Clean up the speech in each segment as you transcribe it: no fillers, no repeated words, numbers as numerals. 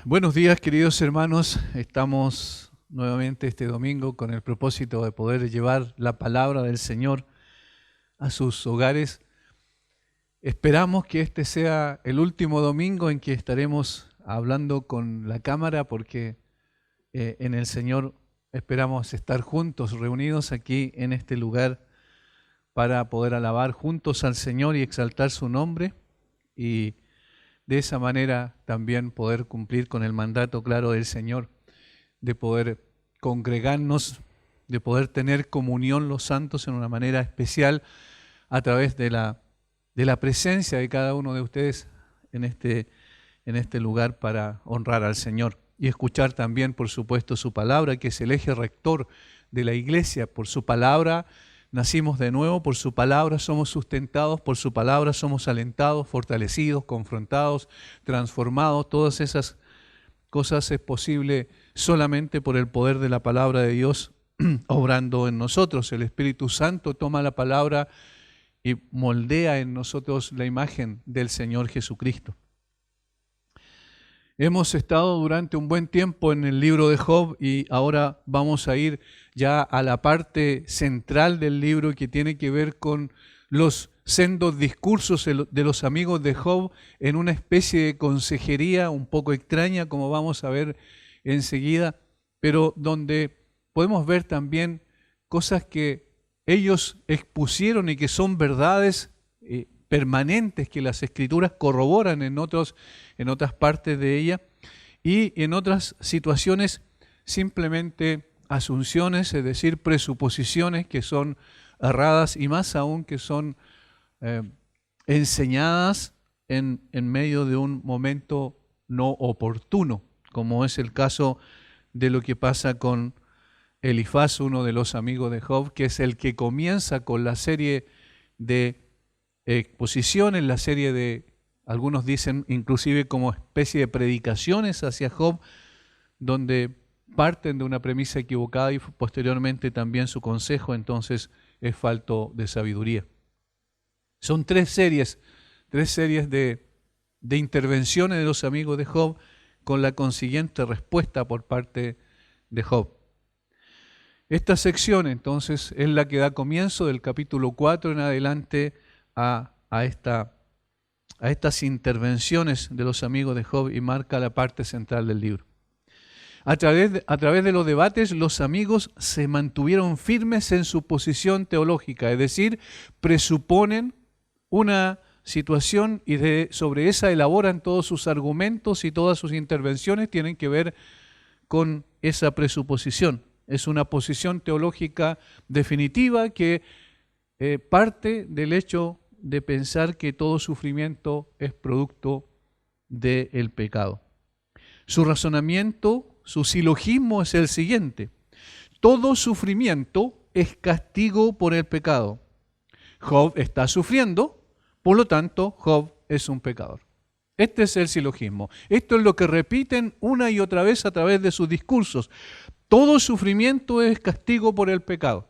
Buenos días, queridos hermanos. Estamos nuevamente este domingo con el propósito de poder llevar la palabra del Señor a sus hogares. Esperamos que este sea el último domingo en que estaremos hablando con la cámara, porque en el Señor esperamos estar juntos, reunidos aquí en este lugar, para poder alabar juntos al Señor y exaltar su nombre, y de esa manera también poder cumplir con el mandato claro del Señor, de poder congregarnos, de poder tener comunión los santos en una manera especial a través de la presencia de cada uno de ustedes en este lugar, para honrar al Señor y escuchar también, por supuesto, su palabra, que es el eje rector de la iglesia. Por su palabra nacimos de nuevo, por su palabra somos sustentados, por su palabra somos alentados, fortalecidos, confrontados, transformados. Todas esas cosas es posible solamente por el poder de la palabra de Dios obrando en nosotros. El Espíritu Santo toma la palabra y moldea en nosotros la imagen del Señor Jesucristo. Hemos estado durante un buen tiempo en el libro de Job y ahora vamos a ir ya a la parte central del libro, que tiene que ver con los sendos discursos de los amigos de Job, en una especie de consejería un poco extraña, como vamos a ver enseguida, pero donde podemos ver también cosas que ellos expusieron y que son verdades permanentes, que las Escrituras corroboran en otras partes de ella, y en otras situaciones simplemente asunciones, es decir, presuposiciones que son erradas, y más aún que son enseñadas en medio de un momento no oportuno, como es el caso de lo que pasa con Elifaz, uno de los amigos de Job, que es el que comienza con la serie de exposiciones, la serie de, algunos dicen inclusive como especie de predicaciones hacia Job, donde parten de una premisa equivocada y posteriormente también su consejo entonces es falto de sabiduría. Son tres series de intervenciones de los amigos de Job, con la consiguiente respuesta por parte de Job. Esta sección entonces es la que da comienzo del capítulo 4 en adelante a estas intervenciones de los amigos de Job, y marca la parte central del libro. A través de los debates, los amigos se mantuvieron firmes en su posición teológica, es decir, presuponen una situación y sobre esa elaboran todos sus argumentos, y todas sus intervenciones tienen que ver con esa presuposición. Es una posición teológica definitiva que parte del hecho de pensar que todo sufrimiento es producto del pecado. Su razonamiento, su silogismo es el siguiente: todo sufrimiento es castigo por el pecado. Job está sufriendo, por lo tanto, Job es un pecador. Este es el silogismo. Esto es lo que repiten una y otra vez a través de sus discursos. Todo sufrimiento es castigo por el pecado.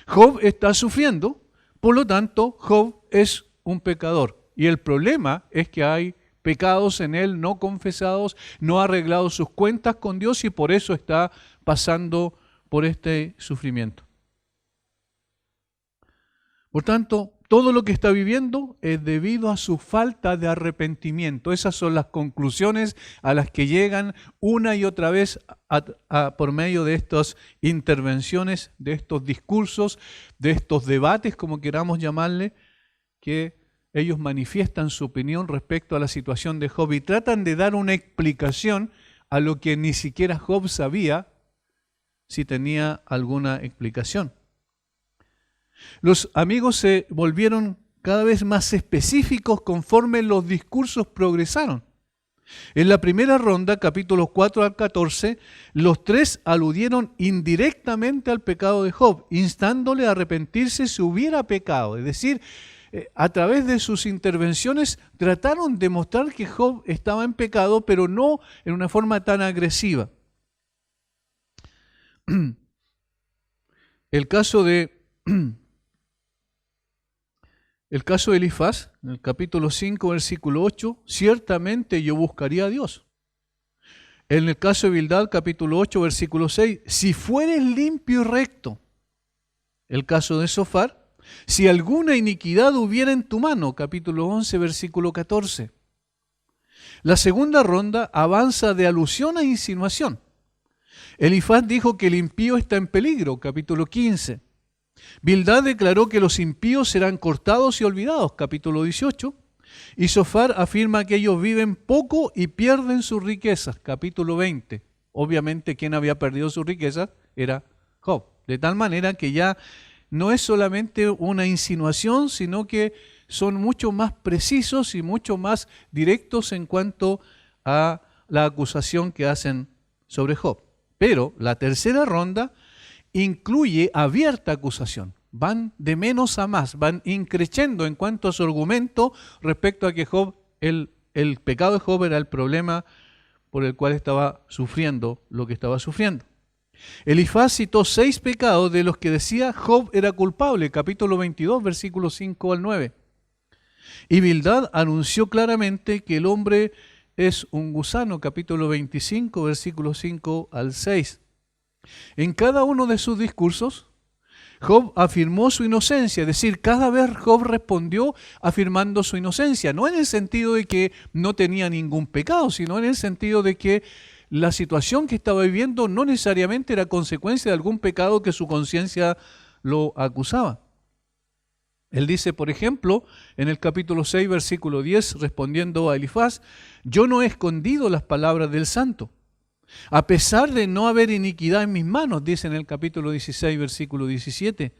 Job está sufriendo, por lo tanto, Job es un pecador. Y el problema es que hay pecados en él no confesados, no ha arreglado sus cuentas con Dios, y por eso está pasando por este sufrimiento. Por tanto, todo lo que está viviendo es debido a su falta de arrepentimiento. Esas son las conclusiones a las que llegan una y otra vez por medio de estas intervenciones, de estos discursos, de estos debates, como queramos llamarle, que ellos manifiestan su opinión respecto a la situación de Job y tratan de dar una explicación a lo que ni siquiera Job sabía si tenía alguna explicación. Los amigos se volvieron cada vez más específicos conforme los discursos progresaron. En la primera ronda, capítulos 4 al 14, los tres aludieron indirectamente al pecado de Job, instándole a arrepentirse si hubiera pecado. Es decir, a través de sus intervenciones trataron de mostrar que Job estaba en pecado, pero no en una forma tan agresiva. El caso de Elifaz, en el capítulo 5, versículo 8, ciertamente yo buscaría a Dios. En el caso de Bildad, capítulo 8, versículo 6, si fueres limpio y recto. El caso de Sofar, si alguna iniquidad hubiera en tu mano, capítulo 11, versículo 14. La segunda ronda avanza de alusión a insinuación. Elifaz dijo que el impío está en peligro, capítulo 15. Bildad declaró que los impíos serán cortados y olvidados, capítulo 18. Y Sofar afirma que ellos viven poco y pierden sus riquezas, capítulo 20. Obviamente quien había perdido sus riquezas era Job. De tal manera que ya no es solamente una insinuación, sino que son mucho más precisos y mucho más directos en cuanto a la acusación que hacen sobre Job. Pero la tercera ronda incluye abierta acusación. Van de menos a más, van increciendo en cuanto a su argumento respecto a que Job, el pecado de Job era el problema por el cual estaba sufriendo lo que estaba sufriendo. Elifaz citó 6 pecados de los que decía Job era culpable, capítulo 22, versículos 5 al 9. Y Bildad anunció claramente que el hombre es un gusano, capítulo 25, versículos 5 al 6. En cada uno de sus discursos, Job afirmó su inocencia, es decir, cada vez Job respondió afirmando su inocencia, no en el sentido de que no tenía ningún pecado, sino en el sentido de que la situación que estaba viviendo no necesariamente era consecuencia de algún pecado que su conciencia lo acusaba. Él dice, por ejemplo, en el capítulo 6, versículo 10, respondiendo a Elifaz, yo no he escondido las palabras del santo, a pesar de no haber iniquidad en mis manos, dice en el capítulo 16, versículo 17.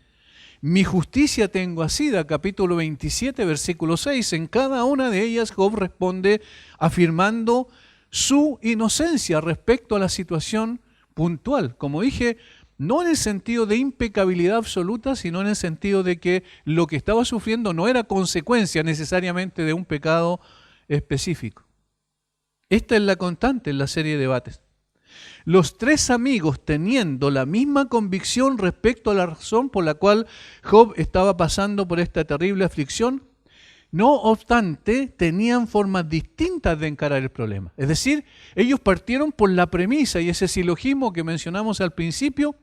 Mi justicia tengo asida, capítulo 27, versículo 6. En cada una de ellas Job responde afirmando su inocencia respecto a la situación puntual. Como dije, no en el sentido de impecabilidad absoluta, sino en el sentido de que lo que estaba sufriendo no era consecuencia necesariamente de un pecado específico. Esta es la constante en la serie de debates. Los 3 amigos, teniendo la misma convicción respecto a la razón por la cual Job estaba pasando por esta terrible aflicción, no obstante, tenían formas distintas de encarar el problema. Es decir, ellos partieron por la premisa y ese silogismo que mencionamos al principio,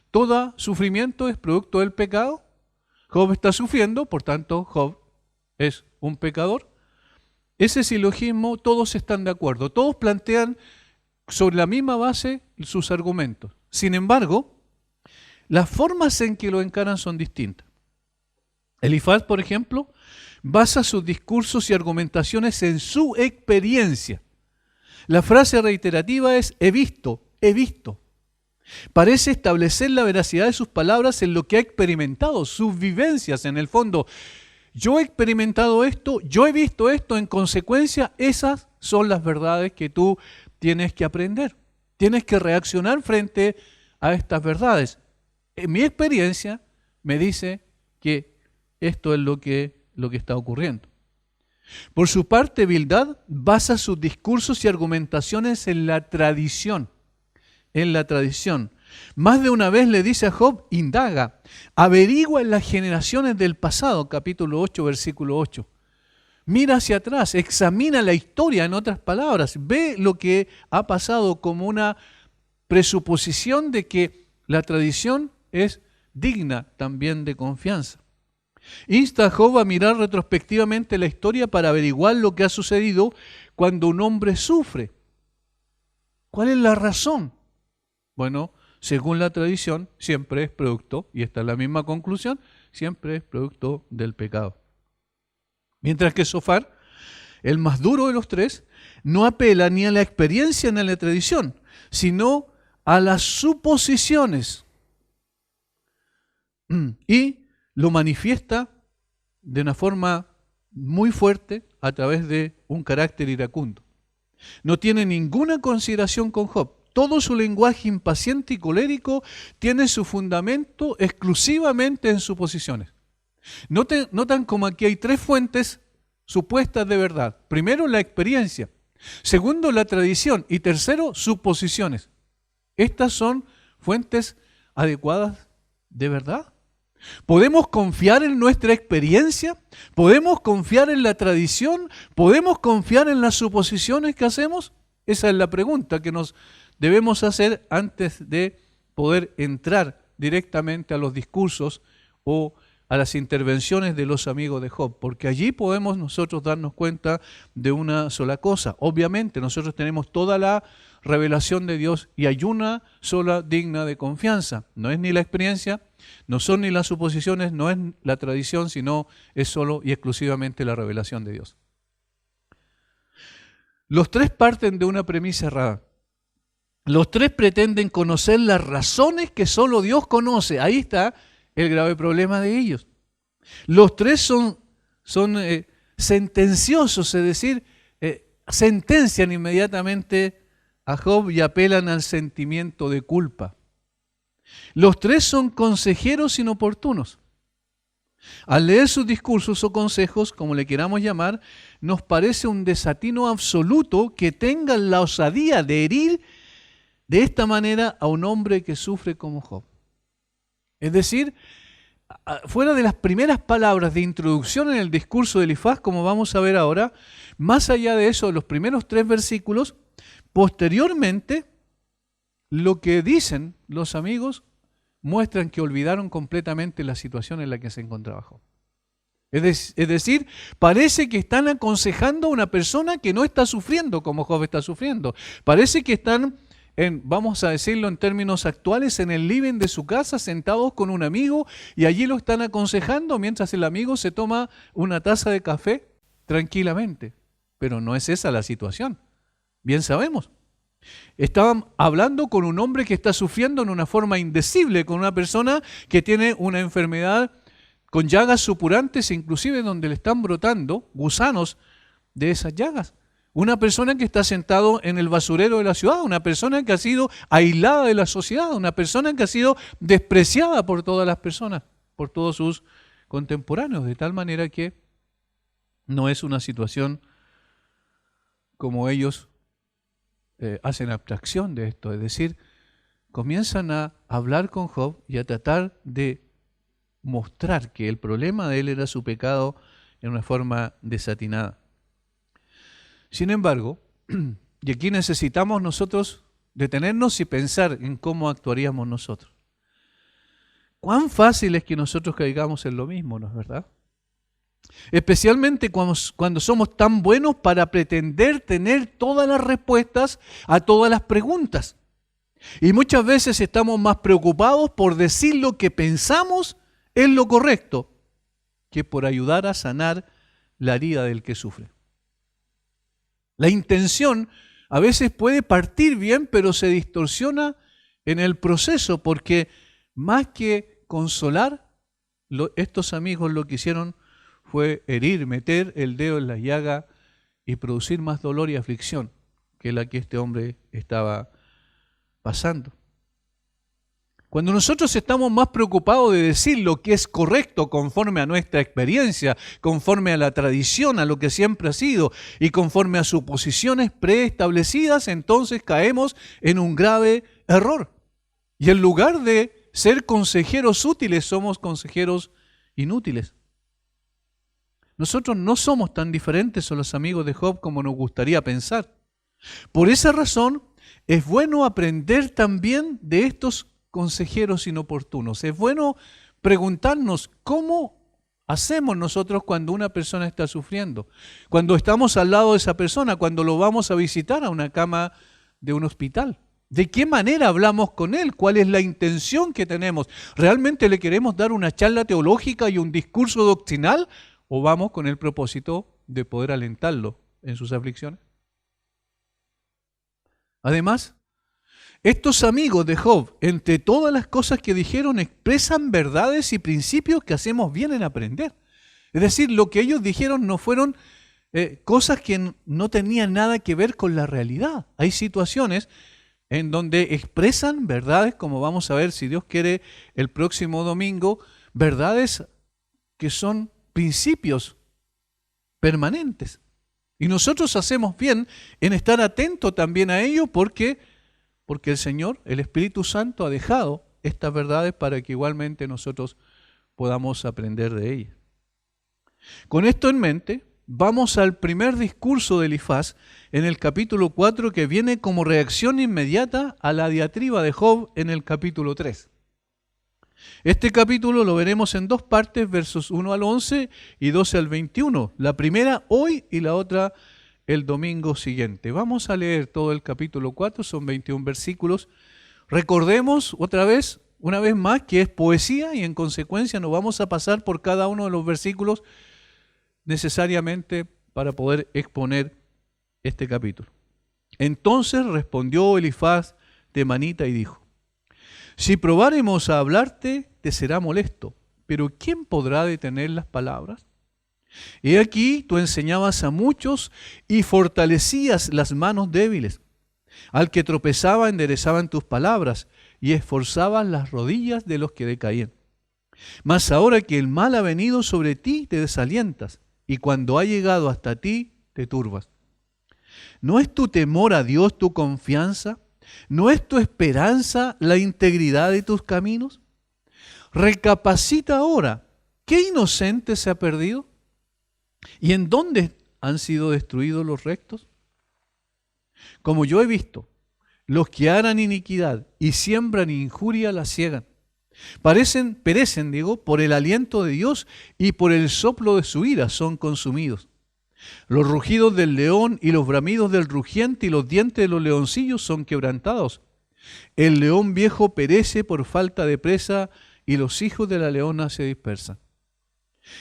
todo sufrimiento es producto del pecado. Job está sufriendo, por tanto, Job es un pecador. Ese silogismo, todos están de acuerdo, todos plantean sobre la misma base sus argumentos. Sin embargo, las formas en que lo encaran son distintas. Elifaz, por ejemplo, basa sus discursos y argumentaciones en su experiencia. La frase reiterativa es he visto, he visto. Parece establecer la veracidad de sus palabras en lo que ha experimentado, sus vivencias en el fondo. Yo he experimentado esto, yo he visto esto, en consecuencia, esas son las verdades que tú tienes que aprender. Tienes que reaccionar frente a estas verdades. En mi experiencia me dice que esto es lo que está ocurriendo. Por su parte, Bildad basa sus discursos y argumentaciones en la tradición. En la tradición. Más de una vez le dice a Job, indaga, averigua en las generaciones del pasado, capítulo 8, versículo 8. Mira hacia atrás, examina la historia, en otras palabras, ve lo que ha pasado como una presuposición de que la tradición es digna también de confianza. Insta a Job a mirar retrospectivamente la historia para averiguar lo que ha sucedido cuando un hombre sufre. ¿Cuál es la razón? Bueno, según la tradición, siempre es producto, y esta es la misma conclusión, siempre es producto del pecado. Mientras que Sofar, el más duro de los 3, no apela ni a la experiencia ni a la tradición, sino a las suposiciones. Y lo manifiesta de una forma muy fuerte a través de un carácter iracundo. No tiene ninguna consideración con Job. Todo su lenguaje impaciente y colérico tiene su fundamento exclusivamente en suposiciones. Notan como aquí hay 3 fuentes supuestas de verdad. Primero, la experiencia. Segundo, la tradición. Y tercero, suposiciones. Estas son fuentes adecuadas de verdad. ¿Podemos confiar en nuestra experiencia? ¿Podemos confiar en la tradición? ¿Podemos confiar en las suposiciones que hacemos? Esa es la pregunta que nos debemos hacer antes de poder entrar directamente a los discursos o a las intervenciones de los amigos de Job, porque allí podemos nosotros darnos cuenta de una sola cosa. Obviamente nosotros tenemos toda la revelación de Dios y hay una sola digna de confianza. No es ni la experiencia, no son ni las suposiciones, no es la tradición, sino es solo y exclusivamente la revelación de Dios. Los tres parten de una premisa errada. Los tres pretenden conocer las razones que solo Dios conoce. Ahí está el grave problema de ellos. Los tres son sentenciosos, es decir, sentencian inmediatamente a Job y apelan al sentimiento de culpa. Los tres son consejeros inoportunos. Al leer sus discursos o consejos, como le queramos llamar, nos parece un desatino absoluto que tengan la osadía de herir de esta manera a un hombre que sufre como Job. Es decir, fuera de las primeras palabras de introducción en el discurso de Elifaz, como vamos a ver ahora, más allá de eso, los primeros 3 versículos, posteriormente, lo que dicen los amigos muestran que olvidaron completamente la situación en la que se encontraba Job. Es decir, parece que están aconsejando a una persona que no está sufriendo como Job está sufriendo. Parece que están, vamos a decirlo en términos actuales, en el living de su casa, sentados con un amigo, y allí lo están aconsejando mientras el amigo se toma una taza de café tranquilamente. Pero no es esa la situación. Bien sabemos. Estaban hablando con un hombre que está sufriendo en una forma indecible, con una persona que tiene una enfermedad con llagas supurantes, inclusive donde le están brotando gusanos de esas llagas. Una persona que está sentado en el basurero de la ciudad, una persona que ha sido aislada de la sociedad, una persona que ha sido despreciada por todas las personas, por todos sus contemporáneos, de tal manera que no es una situación como ellos hacen abstracción de esto, es decir, comienzan a hablar con Job y a tratar de mostrar que el problema de él era su pecado en una forma desatinada. Sin embargo, y aquí necesitamos nosotros detenernos y pensar en cómo actuaríamos nosotros. Cuán fácil es que nosotros caigamos en lo mismo, ¿no es verdad? Especialmente cuando somos tan buenos para pretender tener todas las respuestas a todas las preguntas. Y muchas veces estamos más preocupados por decir lo que pensamos es lo correcto que por ayudar a sanar la herida del que sufre. La intención a veces puede partir bien, pero se distorsiona en el proceso, porque más que consolar, estos amigos lo que hicieron fue herir, meter el dedo en la llaga y producir más dolor y aflicción que la que este hombre estaba pasando. Cuando nosotros estamos más preocupados de decir lo que es correcto conforme a nuestra experiencia, conforme a la tradición, a lo que siempre ha sido y conforme a suposiciones preestablecidas, entonces caemos en un grave error. Y en lugar de ser consejeros útiles, somos consejeros inútiles. Nosotros no somos tan diferentes a los amigos de Job como nos gustaría pensar. Por esa razón, es bueno aprender también de estos consejeros inoportunos. Es bueno preguntarnos cómo hacemos nosotros cuando una persona está sufriendo, cuando estamos al lado de esa persona, cuando lo vamos a visitar a una cama de un hospital. ¿De qué manera hablamos con él? ¿Cuál es la intención que tenemos? ¿Realmente le queremos dar una charla teológica y un discurso doctrinal? ¿O vamos con el propósito de poder alentarlo en sus aflicciones? Además, estos amigos de Job, entre todas las cosas que dijeron, expresan verdades y principios que hacemos bien en aprender. Es decir, lo que ellos dijeron no fueron cosas que no tenían nada que ver con la realidad. Hay situaciones en donde expresan verdades, como vamos a ver, si Dios quiere, el próximo domingo, verdades que son principios permanentes. Y nosotros hacemos bien en estar atentos también a ello porque el Señor, el Espíritu Santo, ha dejado estas verdades para que igualmente nosotros podamos aprender de ellas. Con esto en mente, vamos al primer discurso de Elifaz en el capítulo 4, que viene como reacción inmediata a la diatriba de Job en el capítulo 3. Este capítulo lo veremos en dos partes, versos 1 al 11 y 12 al 21. La primera hoy y la otra el domingo siguiente. Vamos a leer todo el capítulo 4, son 21 versículos. Recordemos una vez más, que es poesía y en consecuencia no vamos a pasar por cada uno de los versículos necesariamente para poder exponer este capítulo. Entonces respondió Elifaz temanita y dijo: si probáremos a hablarte, te será molesto, pero ¿quién podrá detener las palabras? He aquí, tú enseñabas a muchos y fortalecías las manos débiles. Al que tropezaba enderezaban tus palabras y esforzabas las rodillas de los que decaían. Mas ahora que el mal ha venido sobre ti, te desalientas, y cuando ha llegado hasta ti, te turbas. ¿No es tu temor a Dios tu confianza? ¿No es tu esperanza la integridad de tus caminos? Recapacita ahora, ¿qué inocente se ha perdido? ¿Y en dónde han sido destruidos los rectos? Como yo he visto, los que harán iniquidad y siembran injuria la ciegan. Perecen, por el aliento de Dios y por el soplo de su ira son consumidos. Los rugidos del león y los bramidos del rugiente y los dientes de los leoncillos son quebrantados. El león viejo perece por falta de presa y los hijos de la leona se dispersan.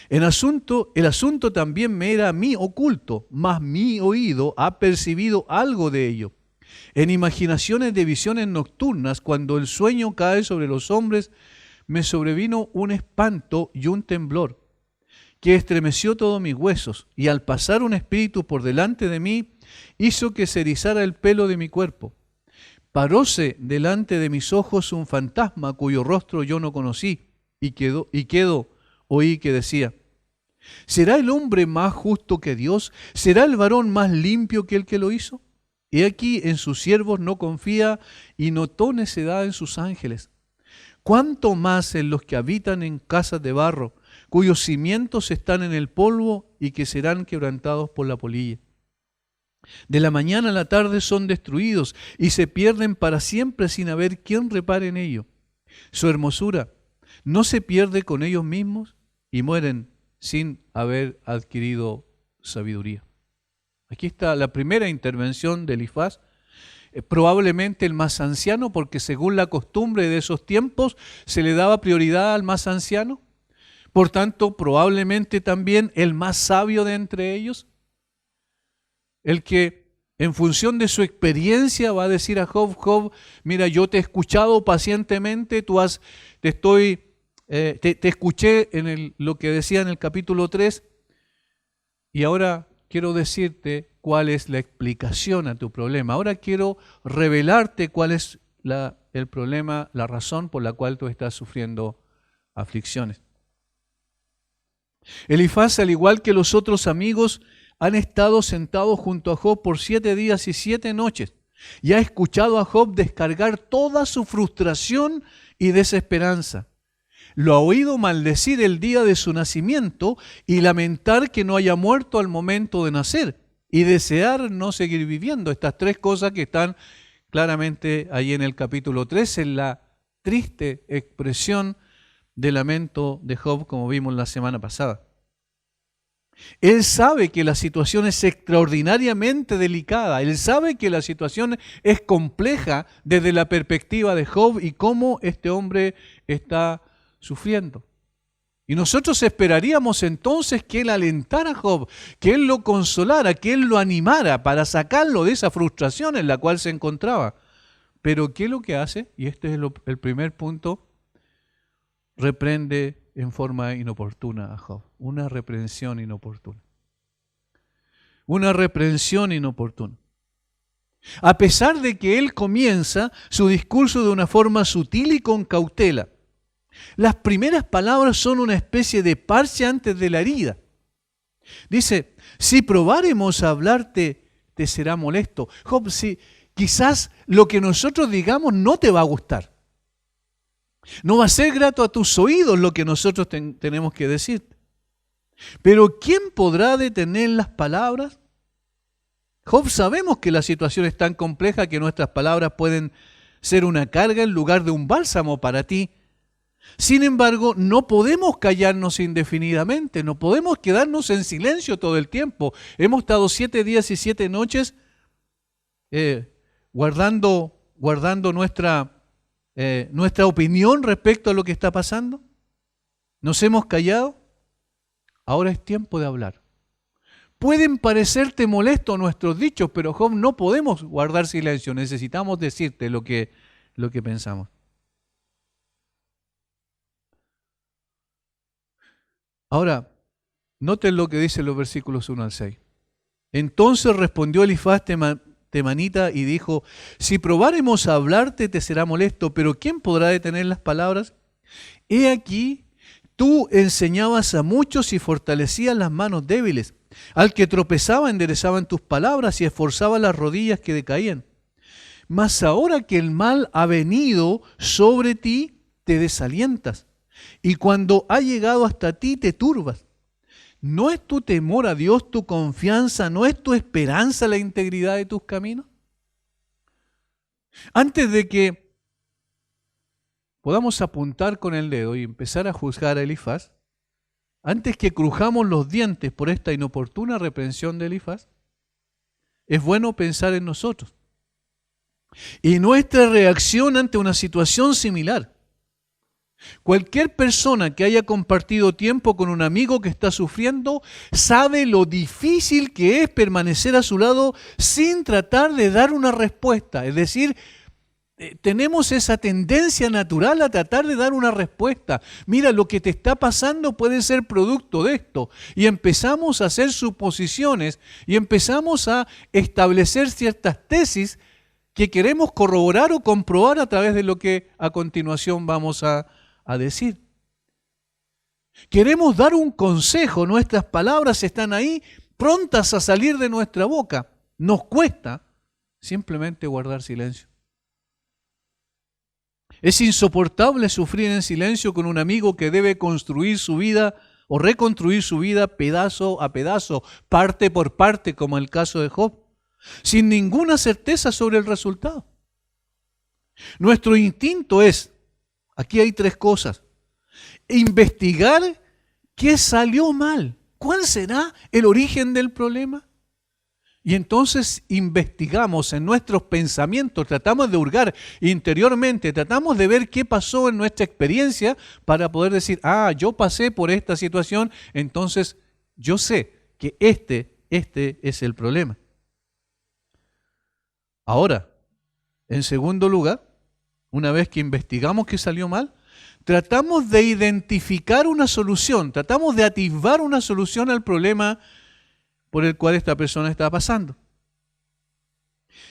El asunto también me era a mí oculto, mas mi oído ha percibido algo de ello. En imaginaciones de visiones nocturnas, cuando el sueño cae sobre los hombres, me sobrevino un espanto y un temblor, que estremeció todos mis huesos, y al pasar un espíritu por delante de mí, hizo que se erizara el pelo de mi cuerpo. Paróse delante de mis ojos un fantasma cuyo rostro yo no conocí, oí que decía: ¿será el hombre más justo que Dios? ¿Será el varón más limpio que el que lo hizo? He aquí en sus siervos no confía y notó necedad en sus ángeles. ¿Cuánto más en los que habitan en casas de barro, cuyos cimientos están en el polvo y que serán quebrantados por la polilla? De la mañana a la tarde son destruidos y se pierden para siempre sin haber quien repare en ello. Su hermosura no se pierde con ellos mismos y mueren sin haber adquirido sabiduría. Aquí está la primera intervención de Elifaz, probablemente el más anciano, porque según la costumbre de esos tiempos se le daba prioridad al más anciano. Por tanto, probablemente también el más sabio de entre ellos, el que en función de su experiencia va a decir a Job: Job, mira, yo te he escuchado pacientemente, te escuché en lo que decía en el capítulo 3, y ahora quiero decirte cuál es la explicación a tu problema. Ahora quiero revelarte cuál es el problema, la razón por la cual tú estás sufriendo aflicciones. Elifaz, al igual que los otros amigos, han estado sentados junto a Job por 7 días y 7 noches y ha escuchado a Job descargar toda su frustración y desesperanza. Lo ha oído maldecir el día de su nacimiento y lamentar que no haya muerto al momento de nacer y desear no seguir viviendo. Estas tres cosas que están claramente ahí en el capítulo 3, en la triste expresión de lamento de Job, como vimos la semana pasada. Él sabe que la situación es extraordinariamente delicada. Él sabe que la situación es compleja desde la perspectiva de Job y cómo este hombre está sufriendo. Y nosotros esperaríamos entonces que Él alentara a Job, que Él lo consolara, que Él lo animara para sacarlo de esa frustración en la cual se encontraba. Pero ¿qué es lo que hace? Y este es el primer punto. Reprende en forma inoportuna a Job. Una reprensión inoportuna. Una reprensión inoportuna. A pesar de que él comienza su discurso de una forma sutil y con cautela, las primeras palabras son una especie de parche antes de la herida. Dice: si probáremos a hablarte, te será molesto. Job, si quizás lo que nosotros digamos no te va a gustar. No va a ser grato a tus oídos lo que nosotros tenemos que decirte. Pero ¿quién podrá detener las palabras? Job, sabemos que la situación es tan compleja que nuestras palabras pueden ser una carga en lugar de un bálsamo para ti. Sin embargo, no podemos callarnos indefinidamente, no podemos quedarnos en silencio todo el tiempo. Hemos estado 7 días y 7 noches guardando nuestra opinión respecto a lo que está pasando. ¿Nos hemos callado? Ahora es tiempo de hablar. Pueden parecerte molestos nuestros dichos, pero Job, no podemos guardar silencio, necesitamos decirte lo que pensamos. Ahora, noten lo que dicen los versículos 1 al 6. Entonces respondió Elifaz temanita y dijo, si probáremos a hablarte te será molesto, pero ¿quién podrá detener las palabras? He aquí, tú enseñabas a muchos y fortalecías las manos débiles. Al que tropezaba enderezaban tus palabras y esforzaba las rodillas que decaían. Mas ahora que el mal ha venido sobre ti, te desalientas. Y cuando ha llegado hasta ti, te turbas. ¿No es tu temor a Dios tu confianza? ¿No es tu esperanza la integridad de tus caminos? Antes de que podamos apuntar con el dedo y empezar a juzgar a Elifaz, antes que crujamos los dientes por esta inoportuna reprensión de Elifaz, es bueno pensar en nosotros y nuestra reacción ante una situación similar. Cualquier persona que haya compartido tiempo con un amigo que está sufriendo sabe lo difícil que es permanecer a su lado sin tratar de dar una respuesta. Es decir, tenemos esa tendencia natural a tratar de dar una respuesta. Mira, lo que te está pasando puede ser producto de esto. Y empezamos a hacer suposiciones y empezamos a establecer ciertas tesis que queremos corroborar o comprobar a través de lo que a continuación vamos a decir. Queremos dar un consejo, nuestras palabras están ahí prontas a salir de nuestra boca. Nos cuesta simplemente guardar silencio. Es insoportable sufrir en silencio con un amigo que debe construir su vida o reconstruir su vida pedazo a pedazo, parte por parte, como el caso de Job, sin ninguna certeza sobre el resultado. Nuestro instinto es, aquí hay 3 cosas: investigar qué salió mal, cuál será el origen del problema. Y entonces investigamos en nuestros pensamientos, tratamos de hurgar interiormente, tratamos de ver qué pasó en nuestra experiencia para poder decir, yo pasé por esta situación, entonces yo sé que este es el problema. Ahora, en segundo lugar, una vez que investigamos qué salió mal, tratamos de identificar una solución, tratamos de atisbar una solución al problema por el cual esta persona está pasando.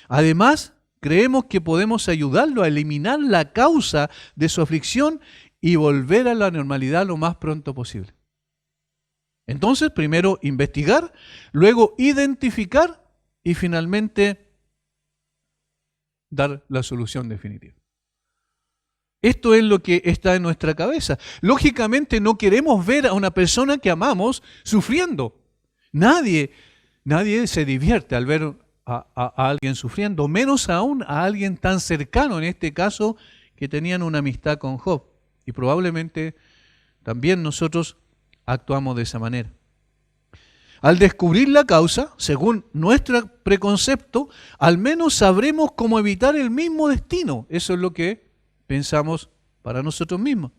Además, creemos que podemos ayudarlo a eliminar la causa de su aflicción y volver a la normalidad lo más pronto posible. Entonces, primero investigar, luego identificar y finalmente dar la solución definitiva. Esto es lo que está en nuestra cabeza. Lógicamente no queremos ver a una persona que amamos sufriendo. Nadie se divierte al ver a alguien sufriendo, menos aún a alguien tan cercano, en este caso, que tenían una amistad con Job. Y probablemente también nosotros actuamos de esa manera. Al descubrir la causa, según nuestro preconcepto, al menos sabremos cómo evitar el mismo destino. Eso es lo que pensamos para nosotros mismos.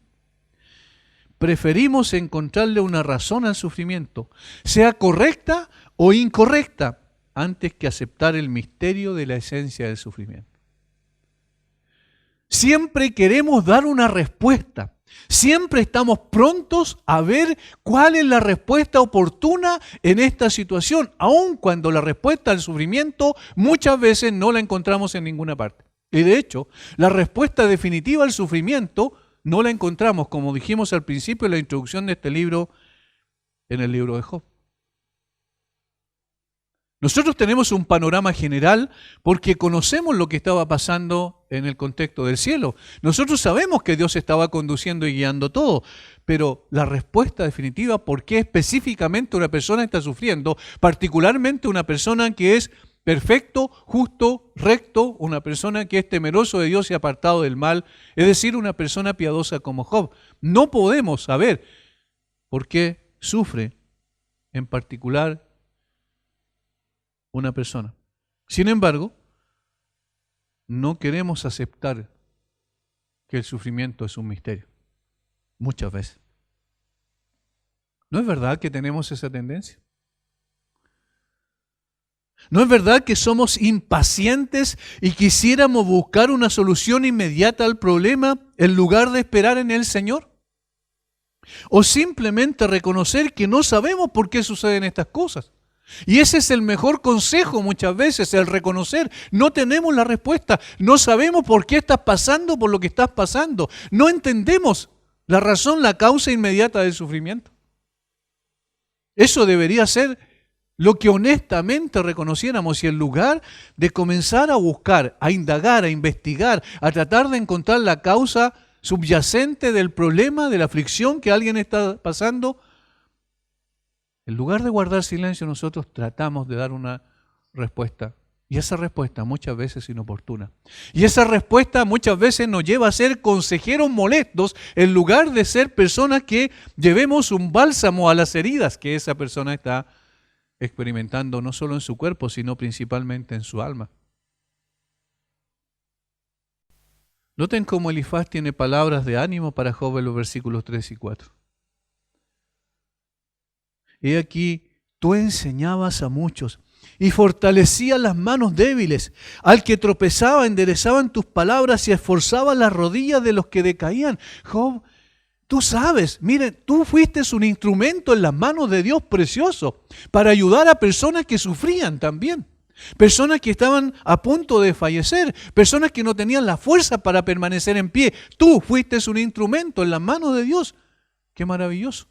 Preferimos encontrarle una razón al sufrimiento, sea correcta o incorrecta, antes que aceptar el misterio de la esencia del sufrimiento. Siempre queremos dar una respuesta. Siempre estamos prontos a ver cuál es la respuesta oportuna en esta situación, aun cuando la respuesta al sufrimiento muchas veces no la encontramos en ninguna parte. Y de hecho, la respuesta definitiva al sufrimiento no la encontramos, como dijimos al principio en la introducción de este libro, en el libro de Job. Nosotros tenemos un panorama general porque conocemos lo que estaba pasando en el contexto del cielo. Nosotros sabemos que Dios estaba conduciendo y guiando todo, pero la respuesta definitiva, ¿por qué específicamente una persona está sufriendo? Particularmente una persona que es perfecto, justo, recto, una persona que es temeroso de Dios y apartado del mal, es decir, una persona piadosa como Job. No podemos saber por qué sufre en particular una persona. Sin embargo, no queremos aceptar que el sufrimiento es un misterio, muchas veces. ¿No es verdad que tenemos esa tendencia? ¿No es verdad que somos impacientes y quisiéramos buscar una solución inmediata al problema en lugar de esperar en el Señor? O simplemente reconocer que no sabemos por qué suceden estas cosas. Y ese es el mejor consejo muchas veces, el reconocer. No tenemos la respuesta, no sabemos por qué estás pasando por lo que estás pasando. No entendemos la razón, la causa inmediata del sufrimiento. Eso debería ser lo que honestamente reconociéramos, y en lugar de comenzar a buscar, a indagar, a investigar, a tratar de encontrar la causa subyacente del problema, de la aflicción que alguien está pasando, en lugar de guardar silencio, nosotros tratamos de dar una respuesta. Y esa respuesta muchas veces es inoportuna. Y esa respuesta muchas veces nos lleva a ser consejeros molestos en lugar de ser personas que llevemos un bálsamo a las heridas que esa persona está experimentando, no solo en su cuerpo, sino principalmente en su alma. Noten cómo Elifaz tiene palabras de ánimo para Job en los versículos 3 y 4. He aquí, tú enseñabas a muchos y fortalecías las manos débiles. Al que tropezaba, enderezaban tus palabras y esforzabas las rodillas de los que decaían. Job, tú sabes, mire, tú fuiste un instrumento en las manos de Dios precioso para ayudar a personas que sufrían también. Personas que estaban a punto de fallecer, personas que no tenían la fuerza para permanecer en pie. Tú fuiste un instrumento en las manos de Dios. ¡Qué maravilloso!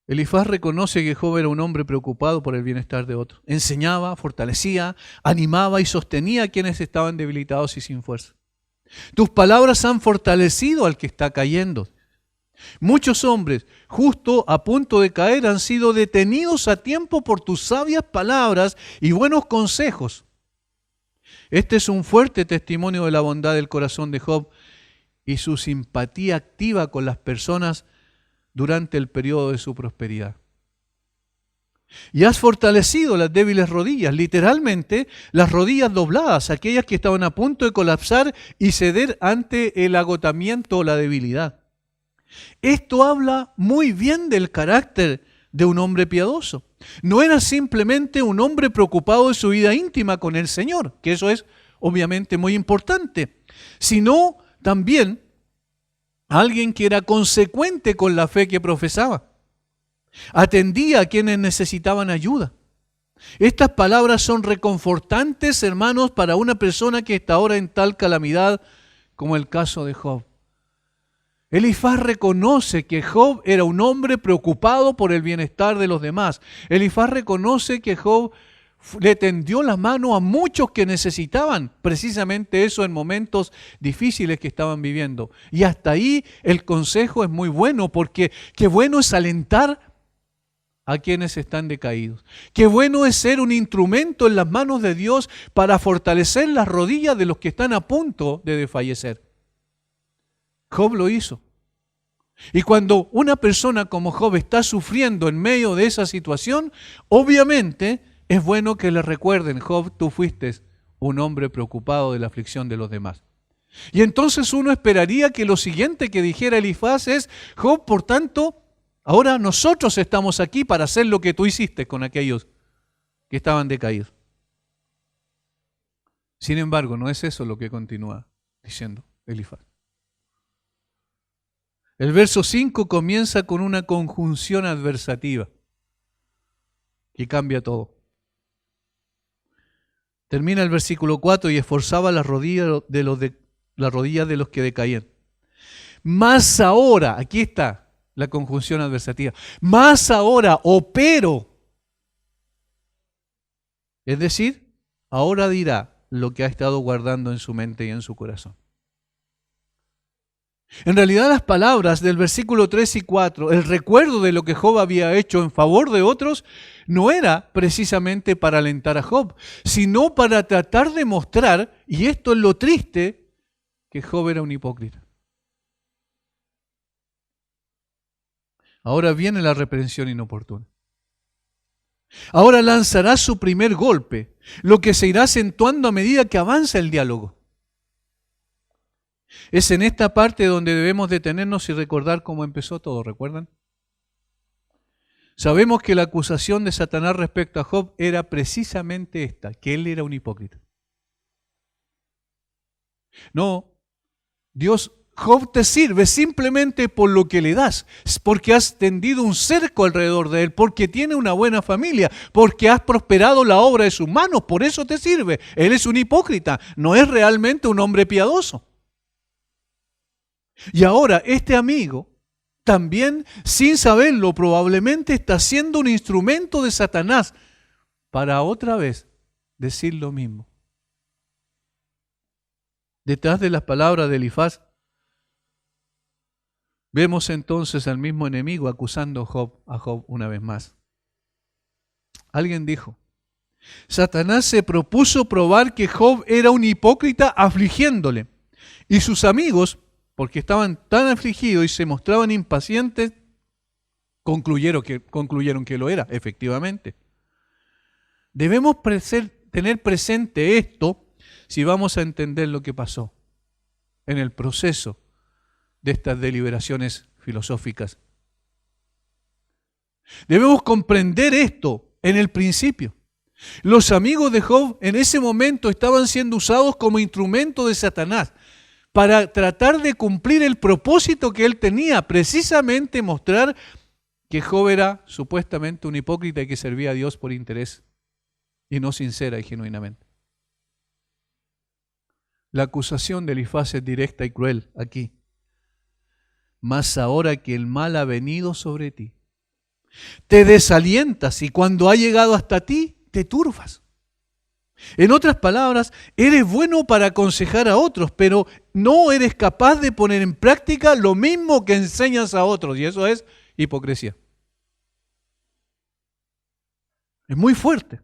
Elifaz reconoce que Job era un hombre preocupado por el bienestar de otros. Enseñaba, fortalecía, animaba y sostenía a quienes estaban debilitados y sin fuerza. Tus palabras han fortalecido al que está cayendo. Muchos hombres, justo a punto de caer, han sido detenidos a tiempo por tus sabias palabras y buenos consejos. Este es un fuerte testimonio de la bondad del corazón de Job y su simpatía activa con las personas durante el periodo de su prosperidad. Y has fortalecido las débiles rodillas, literalmente las rodillas dobladas, aquellas que estaban a punto de colapsar y ceder ante el agotamiento o la debilidad. Esto habla muy bien del carácter de un hombre piadoso. No era simplemente un hombre preocupado de su vida íntima con el Señor, que eso es obviamente muy importante, sino también alguien que era consecuente con la fe que profesaba. Atendía a quienes necesitaban ayuda. Estas palabras son reconfortantes, hermanos, para una persona que está ahora en tal calamidad como el caso de Job. Elifaz reconoce que Job era un hombre preocupado por el bienestar de los demás. Elifaz reconoce que Job le tendió la mano a muchos que necesitaban precisamente eso en momentos difíciles que estaban viviendo. Y hasta ahí el consejo es muy bueno, porque qué bueno es alentar a quienes están decaídos. Qué bueno es ser un instrumento en las manos de Dios para fortalecer las rodillas de los que están a punto de desfallecer. Job lo hizo. Y cuando una persona como Job está sufriendo en medio de esa situación, obviamente es bueno que le recuerden: Job, tú fuiste un hombre preocupado de la aflicción de los demás. Y entonces uno esperaría que lo siguiente que dijera Elifaz es: Job, por tanto, ahora nosotros estamos aquí para hacer lo que tú hiciste con aquellos que estaban decaídos. Sin embargo, no es eso lo que continúa diciendo Elifaz. El verso 5 comienza con una conjunción adversativa que cambia todo. Termina el versículo 4: y esforzaba las rodillas de los que decaían. Más ahora, aquí está la conjunción adversativa, más ahora opero Es decir, ahora dirá lo que ha estado guardando en su mente y en su corazón. En realidad las palabras del versículo 3 y 4, el recuerdo de lo que Job había hecho en favor de otros, no era precisamente para alentar a Job, sino para tratar de mostrar, y esto es lo triste, que Job era un hipócrita. Ahora viene la reprensión inoportuna. Ahora lanzará su primer golpe, lo que se irá acentuando a medida que avanza el diálogo. Es en esta parte donde debemos detenernos y recordar cómo empezó todo, ¿recuerdan? Sabemos que la acusación de Satanás respecto a Job era precisamente esta, que él era un hipócrita. No, Job te sirve simplemente por lo que le das, porque has tendido un cerco alrededor de él, porque tiene una buena familia, porque has prosperado la obra de sus manos, por eso te sirve. Él es un hipócrita, no es realmente un hombre piadoso. Y ahora este amigo, también sin saberlo, probablemente está siendo un instrumento de Satanás para otra vez decir lo mismo. Detrás de las palabras de Elifaz, vemos entonces al mismo enemigo acusando a Job una vez más. Alguien dijo, Satanás se propuso probar que Job era un hipócrita afligiéndole, y sus amigos, porque estaban tan afligidos y se mostraban impacientes, concluyeron que lo era, efectivamente. Debemos tener presente esto si vamos a entender lo que pasó en el proceso de estas deliberaciones filosóficas. Debemos comprender esto en el principio. Los amigos de Job en ese momento estaban siendo usados como instrumento de Satanás para tratar de cumplir el propósito que él tenía, precisamente mostrar que Job era supuestamente un hipócrita y que servía a Dios por interés y no sincera y genuinamente. La acusación de Elifaz es directa y cruel aquí. Mas ahora que el mal ha venido sobre ti, te desalientas y cuando ha llegado hasta ti, te turbas. En otras palabras, eres bueno para aconsejar a otros, pero no eres capaz de poner en práctica lo mismo que enseñas a otros, y eso es hipocresía. Es muy fuerte.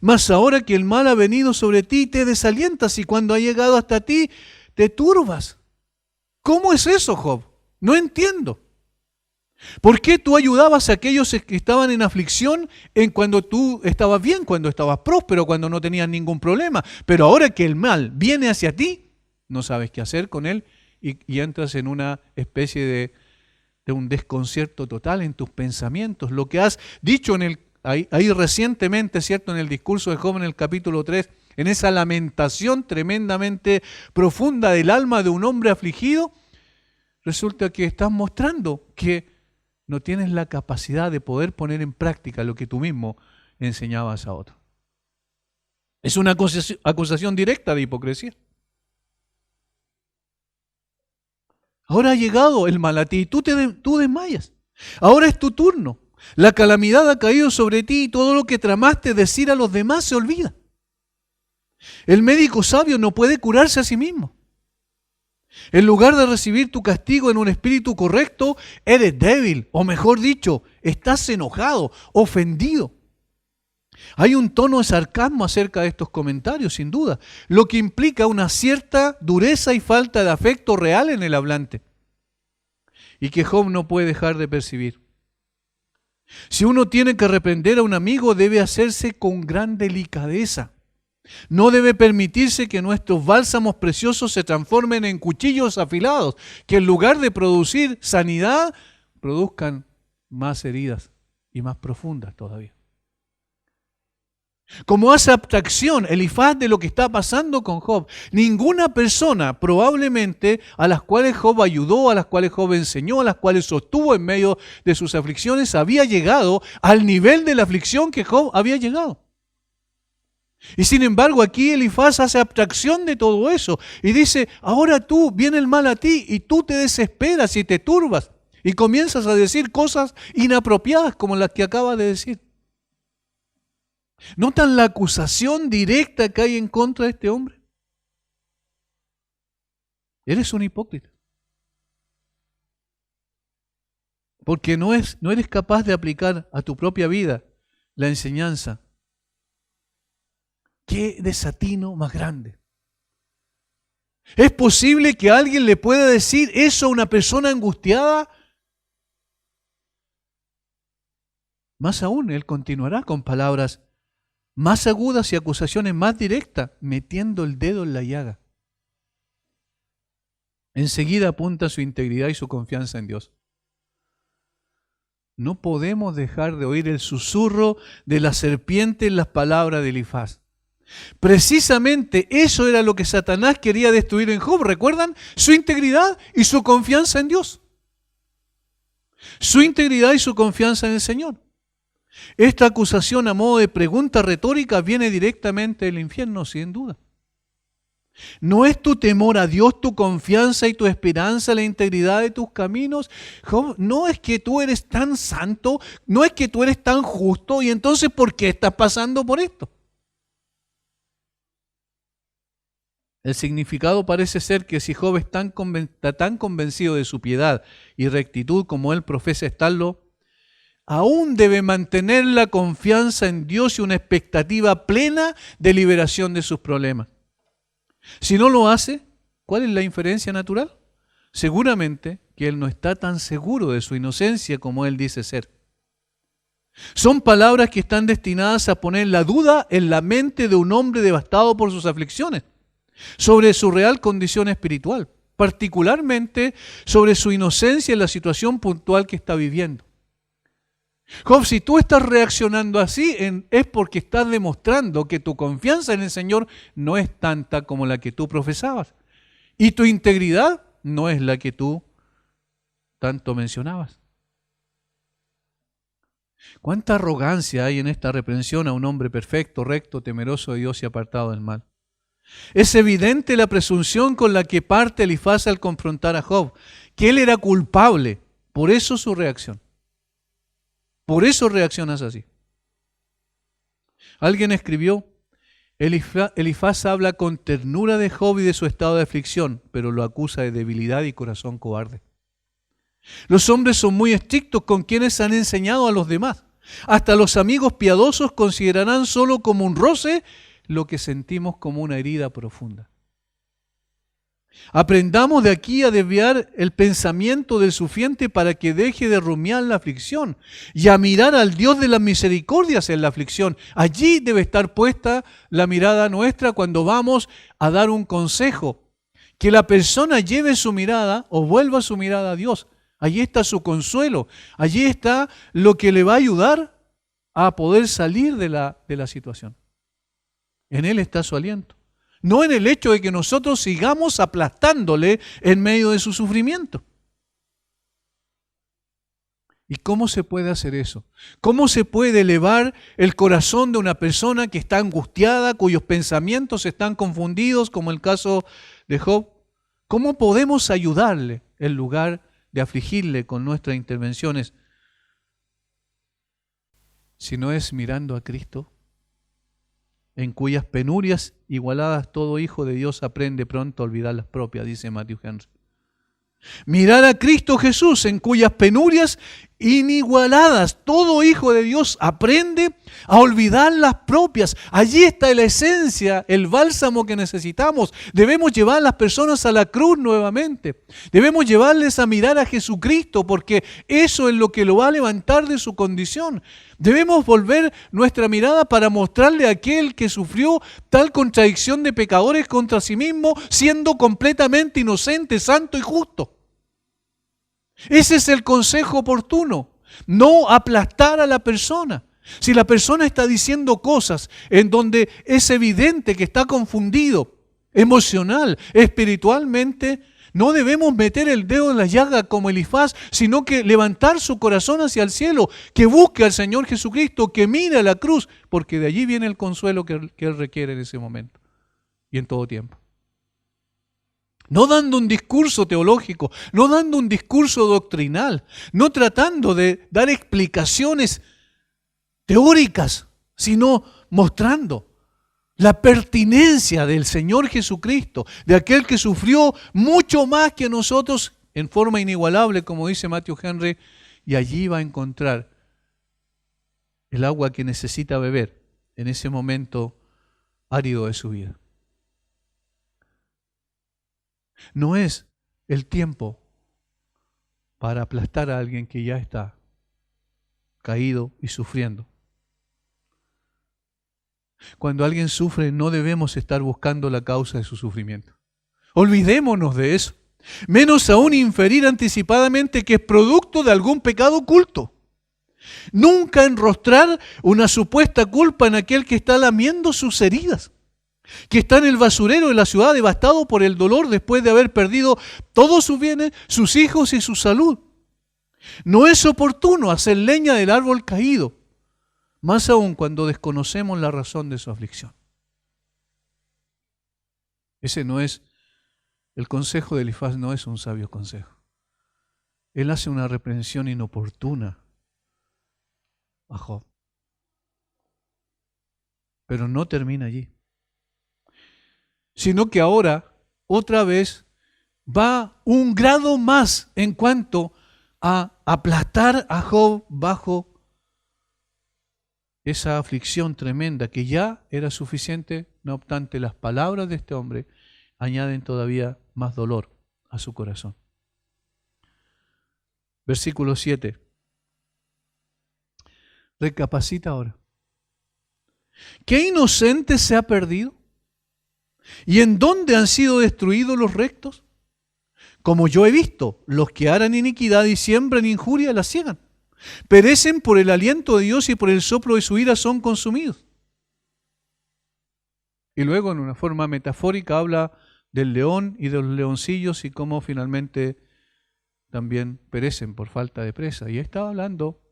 Mas ahora que el mal ha venido sobre ti, te desalientas y cuando ha llegado hasta ti, te turbas. ¿Cómo es eso, Job? No entiendo. ¿Por qué tú ayudabas a aquellos que estaban en aflicción cuando tú estabas bien, cuando estabas próspero, cuando no tenías ningún problema? Pero ahora que el mal viene hacia ti, no sabes qué hacer con él y entras en una especie de un desconcierto total en tus pensamientos. Lo que has dicho ahí recientemente, ¿cierto? En el discurso de Job en el capítulo 3, en esa lamentación tremendamente profunda del alma de un hombre afligido, resulta que estás mostrando que no tienes la capacidad de poder poner en práctica lo que tú mismo enseñabas a otros. Es una acusación directa de hipocresía. Ahora ha llegado el mal a ti y tú desmayas. Ahora es tu turno. La calamidad ha caído sobre ti y todo lo que tramaste decir a los demás se olvida. El médico sabio no puede curarse a sí mismo. En lugar de recibir tu castigo en un espíritu correcto, eres débil, o mejor dicho, estás enojado, ofendido. Hay un tono de sarcasmo acerca de estos comentarios, sin duda, lo que implica una cierta dureza y falta de afecto real en el hablante, y que Job no puede dejar de percibir. Si uno tiene que reprender a un amigo, debe hacerse con gran delicadeza. No debe permitirse que nuestros bálsamos preciosos se transformen en cuchillos afilados, que en lugar de producir sanidad, produzcan más heridas y más profundas todavía. Como hace abstracción Elifaz de lo que está pasando con Job, ninguna persona probablemente a las cuales Job ayudó, a las cuales Job enseñó, a las cuales sostuvo en medio de sus aflicciones, había llegado al nivel de la aflicción que Job había llegado. Y sin embargo aquí Elifaz hace abstracción de todo eso y dice, ahora viene el mal a ti y tú te desesperas y te turbas y comienzas a decir cosas inapropiadas como las que acaba de decir. ¿Notan la acusación directa que hay en contra de este hombre? Eres un hipócrita. Porque no eres capaz de aplicar a tu propia vida la enseñanza. ¡Qué desatino más grande! ¿Es posible que alguien le pueda decir eso a una persona angustiada? Más aún, él continuará con palabras más agudas y acusaciones más directas, metiendo el dedo en la llaga. Enseguida apunta su integridad y su confianza en Dios. No podemos dejar de oír el susurro de la serpiente en las palabras de Elifaz. Precisamente eso era lo que Satanás quería destruir en Job. ¿Recuerdan? Su integridad y su confianza en Dios. Su integridad y su confianza en el Señor. Esta acusación a modo de pregunta retórica viene directamente del infierno, sin duda. ¿No es tu temor a Dios, tu confianza y tu esperanza en la integridad de tus caminos? Job, no es que tú eres tan santo, no es que tú eres tan justo, y entonces ¿por qué estás pasando por esto? El significado parece ser que si Job está tan convencido de su piedad y rectitud como él profesa estarlo, aún debe mantener la confianza en Dios y una expectativa plena de liberación de sus problemas. Si no lo hace, ¿cuál es la inferencia natural? Seguramente que él no está tan seguro de su inocencia como él dice ser. Son palabras que están destinadas a poner la duda en la mente de un hombre devastado por sus aflicciones, sobre su real condición espiritual, particularmente sobre su inocencia en la situación puntual que está viviendo. Job, si tú estás reaccionando así, es porque estás demostrando que tu confianza en el Señor no es tanta como la que tú profesabas. Y tu integridad no es la que tú tanto mencionabas. ¿Cuánta arrogancia hay en esta reprensión a un hombre perfecto, recto, temeroso de Dios y apartado del mal? Es evidente la presunción con la que parte Elifaz al confrontar a Job, que él era culpable, por eso su reacción. Por eso reaccionas así. Alguien escribió, Elifaz habla con ternura de Job y de su estado de aflicción, pero lo acusa de debilidad y corazón cobarde. Los hombres son muy estrictos con quienes han enseñado a los demás. Hasta los amigos piadosos considerarán solo como un roce lo que sentimos como una herida profunda. Aprendamos de aquí a desviar el pensamiento del sufriente para que deje de rumiar la aflicción y a mirar al Dios de las misericordias en la aflicción. Allí debe estar puesta la mirada nuestra cuando vamos a dar un consejo. Que la persona lleve su mirada o vuelva su mirada a Dios. Allí está su consuelo. Allí está lo que le va a ayudar a poder salir de la situación. En Él está su aliento. No en el hecho de que nosotros sigamos aplastándole en medio de su sufrimiento. ¿Y cómo se puede hacer eso? ¿Cómo se puede elevar el corazón de una persona que está angustiada, cuyos pensamientos están confundidos, como el caso de Job? ¿Cómo podemos ayudarle en lugar de afligirle con nuestras intervenciones? Si no es mirando a Cristo, en cuyas penurias igualadas todo hijo de Dios aprende pronto a olvidar las propias, dice Matthew Henry. Mirar a Cristo Jesús, en cuyas penurias inigualadas todo hijo de Dios aprende a olvidar las propias. Allí está la esencia, el bálsamo que necesitamos. Debemos llevar a las personas a la cruz nuevamente. Debemos llevarles a mirar a Jesucristo, porque eso es lo que lo va a levantar de su condición. Debemos volver nuestra mirada para mostrarle a aquel que sufrió tal contradicción de pecadores contra sí mismo, siendo completamente inocente, santo y justo. Ese es el consejo oportuno, no aplastar a la persona. Si la persona está diciendo cosas en donde es evidente que está confundido, emocional, espiritualmente, no debemos meter el dedo en la llaga como Elifaz, sino que levantar su corazón hacia el cielo, que busque al Señor Jesucristo, que mire a la cruz, porque de allí viene el consuelo que Él requiere en ese momento y en todo tiempo. No dando un discurso teológico, no dando un discurso doctrinal, no tratando de dar explicaciones teóricas, sino mostrando la pertinencia del Señor Jesucristo, de aquel que sufrió mucho más que nosotros en forma inigualable, como dice Matthew Henry, y allí va a encontrar el agua que necesita beber en ese momento árido de su vida. No es el tiempo para aplastar a alguien que ya está caído y sufriendo. Cuando alguien sufre, no debemos estar buscando la causa de su sufrimiento. Olvidémonos de eso. Menos aún inferir anticipadamente que es producto de algún pecado oculto. Nunca enrostrar una supuesta culpa en aquel que está lamiendo sus heridas, que está en el basurero de la ciudad devastado por el dolor después de haber perdido todos sus bienes, sus hijos y su salud. No es oportuno hacer leña del árbol caído, más aún cuando desconocemos la razón de su aflicción. Ese no es, el consejo de Elifaz no es un sabio consejo. Él hace una reprensión inoportuna a Job. Pero no termina allí, sino que ahora otra vez va un grado más en cuanto a aplastar a Job bajo esa aflicción tremenda que ya era suficiente. No obstante, las palabras de este hombre añaden todavía más dolor a su corazón. Versículo 7. Recapacita ahora. ¿Qué inocente se ha perdido? ¿Y en dónde han sido destruidos los rectos? Como yo he visto, los que harán iniquidad y siembran injuria la ciegan. Perecen por el aliento de Dios y por el soplo de su ira son consumidos. Y luego en una forma metafórica habla del león y de los leoncillos y cómo finalmente también perecen por falta de presa. Y estaba hablando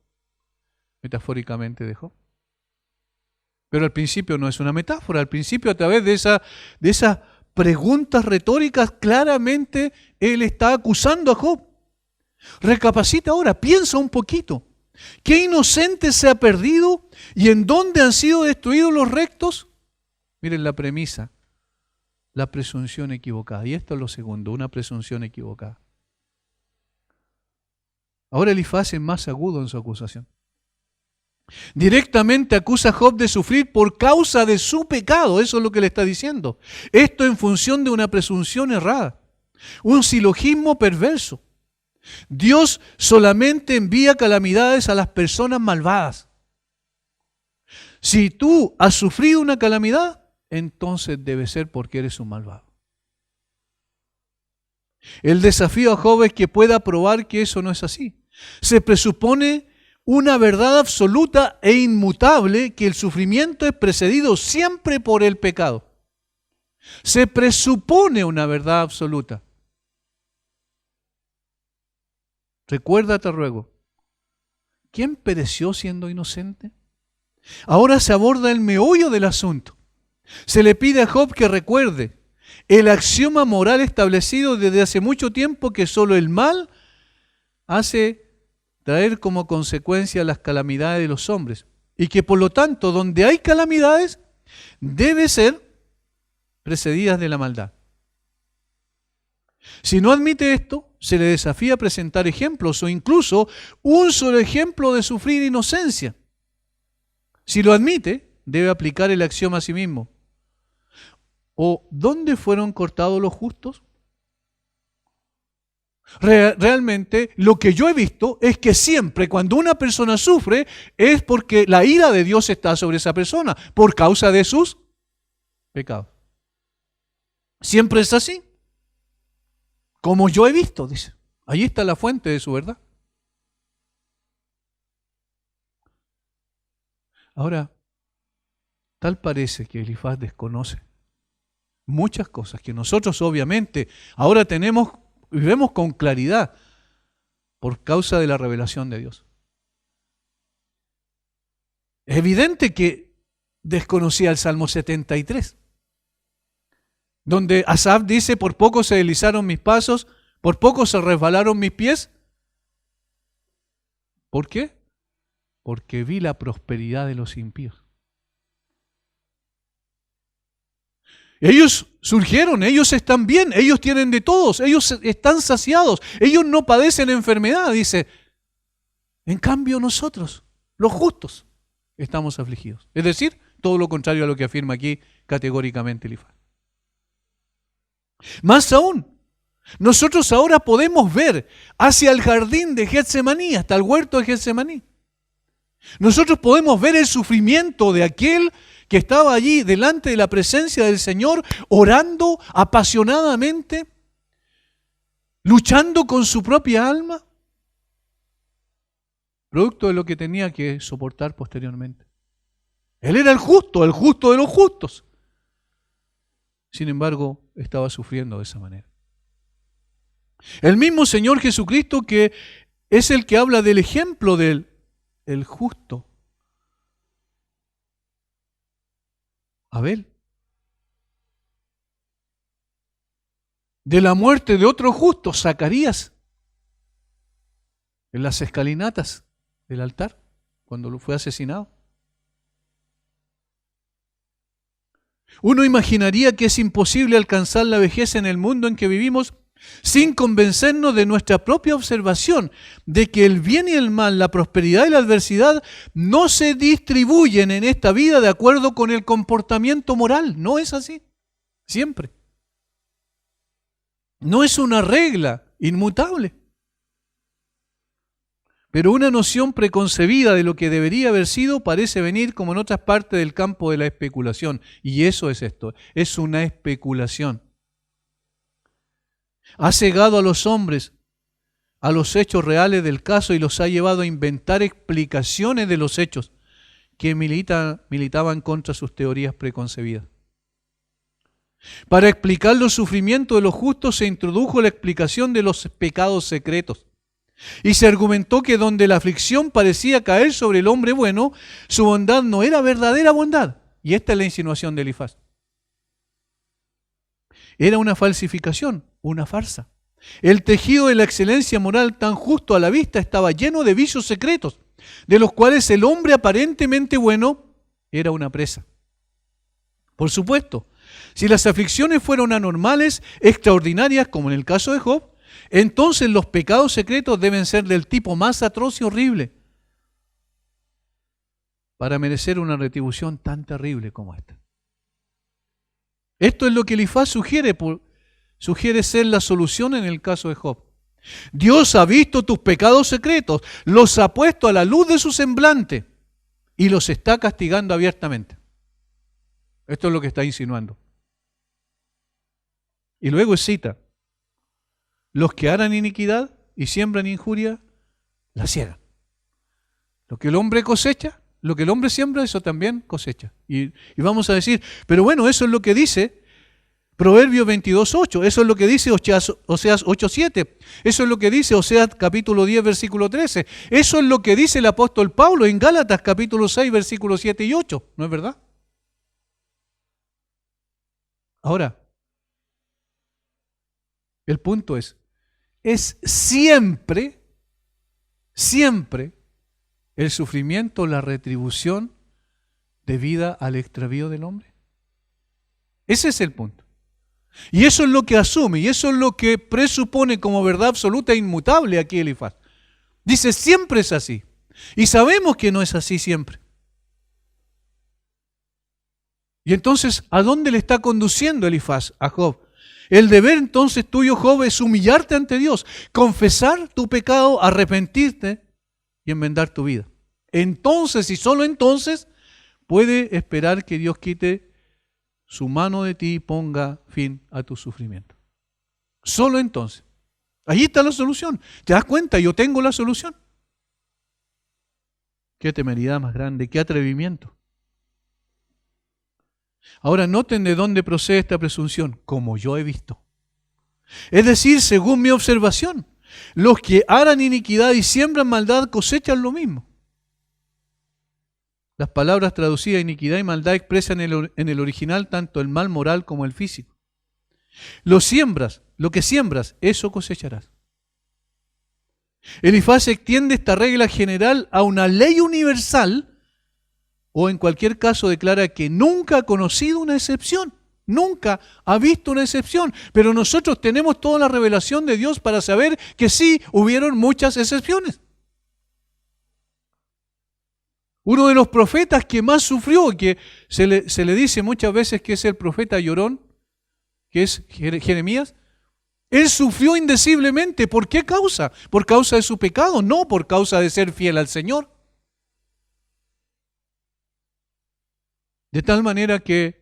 metafóricamente de Job. Pero al principio no es una metáfora, al principio a través de esas preguntas retóricas claramente él está acusando a Job. Recapacita ahora, piensa un poquito. ¿Qué inocente se ha perdido y en dónde han sido destruidos los rectos? Miren la premisa, la presunción equivocada. Y esto es lo segundo, una presunción equivocada. Ahora Elifaz es más agudo en su acusación. Directamente acusa a Job de sufrir por causa de su pecado. Eso es lo que le está diciendo. Esto en función de una presunción errada, un silogismo perverso. Dios solamente envía calamidades a las personas malvadas. Si tú has sufrido una calamidad, entonces debe ser porque eres un malvado. El desafío a Job es que pueda probar que eso no es así. Se presupone una verdad absoluta e inmutable, que el sufrimiento es precedido siempre por el pecado. Se presupone una verdad absoluta. Recuerda, te ruego, ¿quién pereció siendo inocente? Ahora se aborda el meollo del asunto. Se le pide a Job que recuerde el axioma moral establecido desde hace mucho tiempo, que solo el mal hace traer como consecuencia las calamidades de los hombres, y que por lo tanto donde hay calamidades debe ser precedidas de la maldad. Si no admite esto, se le desafía a presentar ejemplos o incluso un solo ejemplo de sufrir inocencia. Si lo admite, debe aplicar el axioma a sí mismo. ¿O dónde fueron cortados los justos? Realmente lo que yo he visto es que siempre cuando una persona sufre es porque la ira de Dios está sobre esa persona por causa de sus pecados. Siempre es así. Como yo he visto, dice. Allí está la fuente de su verdad. Ahora, tal parece que Elifaz desconoce muchas cosas que nosotros obviamente ahora tenemos y vemos con claridad por causa de la revelación de Dios. Es evidente que desconocía el Salmo 73, donde Asaf dice: por poco se deslizaron mis pasos, por poco se resbalaron mis pies. ¿Por qué? Porque vi la prosperidad de los impíos. Ellos surgieron, ellos están bien, ellos tienen de todos, ellos están saciados, ellos no padecen enfermedad, dice. En cambio nosotros, los justos, estamos afligidos. Es decir, todo lo contrario a lo que afirma aquí categóricamente Elifaz. Más aún, nosotros ahora podemos ver hacia el jardín de Getsemaní, hasta el huerto de Getsemaní. Nosotros podemos ver el sufrimiento de aquel que estaba allí delante de la presencia del Señor, orando apasionadamente, luchando con su propia alma, producto de lo que tenía que soportar posteriormente. Él era el justo de los justos. Sin embargo, estaba sufriendo de esa manera. El mismo Señor Jesucristo, que es el que habla del ejemplo del justo Abel, de la muerte de otro justo, Zacarías, en las escalinatas del altar, cuando lo fue asesinado. Uno imaginaría que es imposible alcanzar la vejez en el mundo en que vivimos sin convencernos de nuestra propia observación, de que el bien y el mal, la prosperidad y la adversidad no se distribuyen en esta vida de acuerdo con el comportamiento moral. No es así, siempre. No es una regla inmutable, pero una noción preconcebida de lo que debería haber sido parece venir como en otras partes del campo de la especulación. Y eso es esto, es una especulación. Ha cegado a los hombres a los hechos reales del caso y los ha llevado a inventar explicaciones de los hechos que militaban contra sus teorías preconcebidas. Para explicar los sufrimientos de los justos se introdujo la explicación de los pecados secretos. Y se argumentó que donde la aflicción parecía caer sobre el hombre bueno, su bondad no era verdadera bondad. Y esta es la insinuación de Elifaz. Era una falsificación, una farsa. El tejido de la excelencia moral tan justo a la vista estaba lleno de vicios secretos, de los cuales el hombre aparentemente bueno era una presa. Por supuesto, si las aflicciones fueron anormales, extraordinarias, como en el caso de Job, entonces los pecados secretos deben ser del tipo más atroz y horrible para merecer una retribución tan terrible como esta. Esto es lo que Elifaz sugiere ser la solución en el caso de Job. Dios ha visto tus pecados secretos, los ha puesto a la luz de su semblante y los está castigando abiertamente. Esto es lo que está insinuando. Y luego cita: los que harán iniquidad y siembran injuria, la ciegan. Lo que el hombre cosecha, lo que el hombre siembra, eso también cosecha. Y vamos a decir, pero bueno, eso es lo que dice Proverbios 22:8, eso es lo que dice Oseas 8:7, eso es lo que dice Oseas capítulo 10, versículo 13, eso es lo que dice el apóstol Pablo en Gálatas capítulo 6, versículos 7 y 8, ¿no es verdad? Ahora, el punto es siempre el sufrimiento, la retribución debida al extravío del hombre. Ese es el punto. Y eso es lo que asume, y eso es lo que presupone como verdad absoluta e inmutable aquí Elifaz. Dice, siempre es así. Y sabemos que no es así siempre. Y entonces, ¿a dónde le está conduciendo Elifaz a Job? El deber entonces tuyo, Job, es humillarte ante Dios, confesar tu pecado, arrepentirte y enmendar tu vida. Entonces, y solo entonces, puede esperar que Dios quite su mano de ti y ponga fin a tu sufrimiento. Solo entonces. Allí está la solución. ¿Te das cuenta? Yo tengo la solución. Qué temeridad más grande, qué atrevimiento. Ahora noten de dónde procede esta presunción, como yo he visto. Es decir, según mi observación, los que harán iniquidad y siembran maldad cosechan lo mismo. Las palabras traducidas iniquidad y maldad expresan en el original tanto el mal moral como el físico. Lo que siembras, eso cosecharás. Elifaz extiende esta regla general a una ley universal, o en cualquier caso declara que nunca ha conocido una excepción. Nunca ha visto una excepción. Pero nosotros tenemos toda la revelación de Dios para saber que sí hubieron muchas excepciones. Uno de los profetas que más sufrió, que se le dice muchas veces que es el profeta llorón, que es Jeremías, él sufrió indeciblemente. ¿Por qué causa? Por causa de su pecado, no por causa de ser fiel al Señor. De tal manera que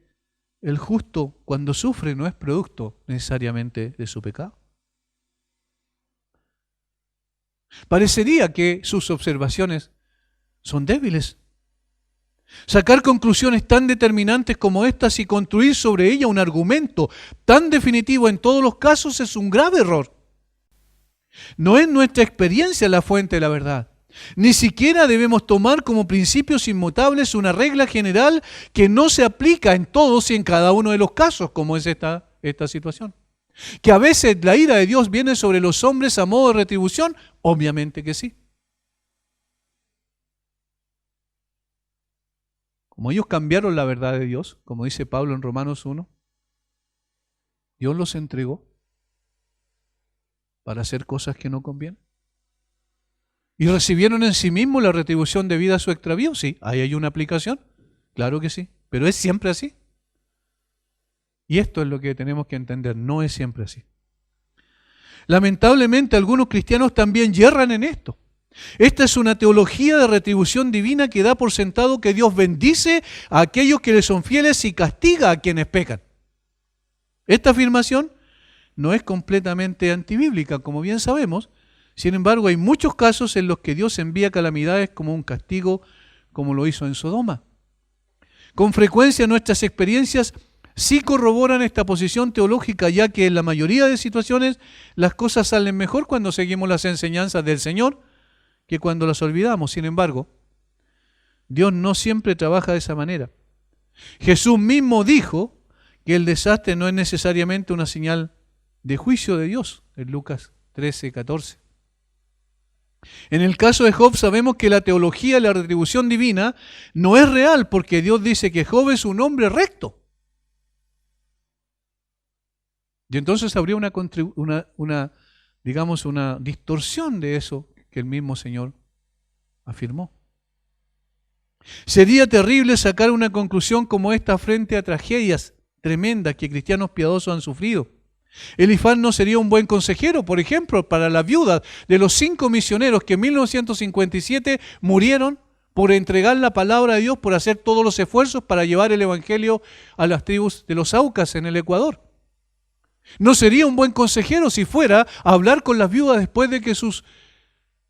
el justo, cuando sufre, no es producto necesariamente de su pecado. Parecería que sus observaciones son débiles. Sacar conclusiones tan determinantes como estas y construir sobre ella un argumento tan definitivo en todos los casos es un grave error. No es nuestra experiencia la fuente de la verdad. Ni siquiera debemos tomar como principios inmutables una regla general que no se aplica en todos y en cada uno de los casos, como es esta situación. ¿Que a veces la ira de Dios viene sobre los hombres a modo de retribución? Obviamente que sí. Como ellos cambiaron la verdad de Dios, como dice Pablo en Romanos 1, Dios los entregó para hacer cosas que no convienen. ¿Y recibieron en sí mismos la retribución debida a su extravío? Sí, ahí hay una aplicación, claro que sí, pero ¿es siempre así? Y esto es lo que tenemos que entender, no es siempre así. Lamentablemente algunos cristianos también yerran en esto. Esta es una teología de retribución divina que da por sentado que Dios bendice a aquellos que le son fieles y castiga a quienes pecan. Esta afirmación no es completamente antibíblica, como bien sabemos. Sin embargo, hay muchos casos en los que Dios envía calamidades como un castigo, como lo hizo en Sodoma. Con frecuencia nuestras experiencias sí corroboran esta posición teológica, ya que en la mayoría de situaciones las cosas salen mejor cuando seguimos las enseñanzas del Señor que cuando las olvidamos. Sin embargo, Dios no siempre trabaja de esa manera. Jesús mismo dijo que el desastre no es necesariamente una señal de juicio de Dios, en Lucas 13:14. En el caso de Job sabemos que la teología de la retribución divina no es real porque Dios dice que Job es un hombre recto. Y entonces habría una distorsión de eso que el mismo Señor afirmó. Sería terrible sacar una conclusión como esta frente a tragedias tremendas que cristianos piadosos han sufrido. Elifaz no sería un buen consejero, por ejemplo, para la viuda de los 5 misioneros que en 1957 murieron por entregar la palabra de Dios, por hacer todos los esfuerzos para llevar el evangelio a las tribus de los Aucas en el Ecuador. No sería un buen consejero si fuera a hablar con las viudas después de que sus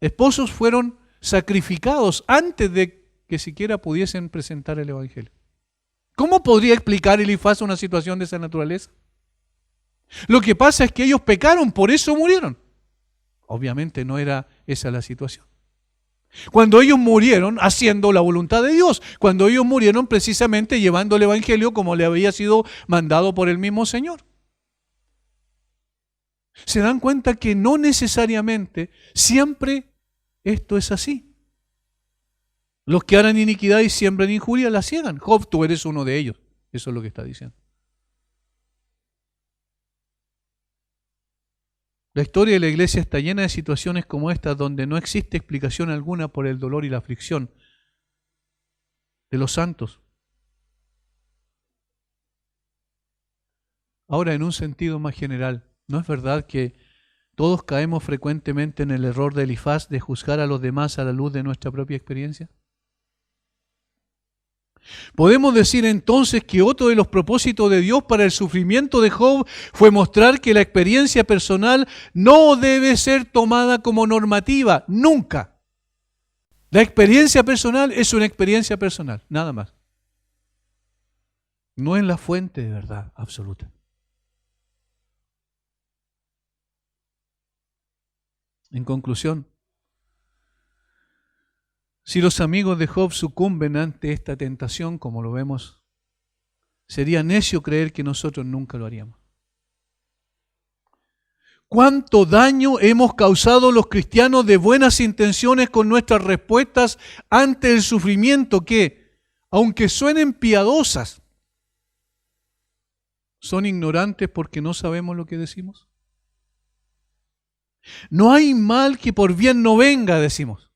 esposos fueron sacrificados antes de que siquiera pudiesen presentar el evangelio. ¿Cómo podría explicar Elifaz una situación de esa naturaleza? Lo que pasa es que ellos pecaron, por eso murieron. Obviamente no era esa la situación. Cuando ellos murieron haciendo la voluntad de Dios, cuando ellos murieron precisamente llevando el evangelio como le había sido mandado por el mismo Señor. Se dan cuenta que no necesariamente siempre esto es así. Los que harán iniquidad y siembran injuria la ciegan. Job, tú eres uno de ellos. Eso es lo que está diciendo. La historia de la iglesia está llena de situaciones como estas donde no existe explicación alguna por el dolor y la aflicción de los santos. Ahora, en un sentido más general, ¿no es verdad que todos caemos frecuentemente en el error de Elifaz de juzgar a los demás a la luz de nuestra propia experiencia? Podemos decir entonces que otro de los propósitos de Dios para el sufrimiento de Job fue mostrar que la experiencia personal no debe ser tomada como normativa, nunca. La experiencia personal es una experiencia personal, nada más. No es la fuente de verdad absoluta. En conclusión, si los amigos de Job sucumben ante esta tentación, como lo vemos, sería necio creer que nosotros nunca lo haríamos. ¿Cuánto daño hemos causado los cristianos de buenas intenciones con nuestras respuestas ante el sufrimiento que, aunque suenen piadosas, son ignorantes porque no sabemos lo que decimos? No hay mal que por bien no venga, decimos.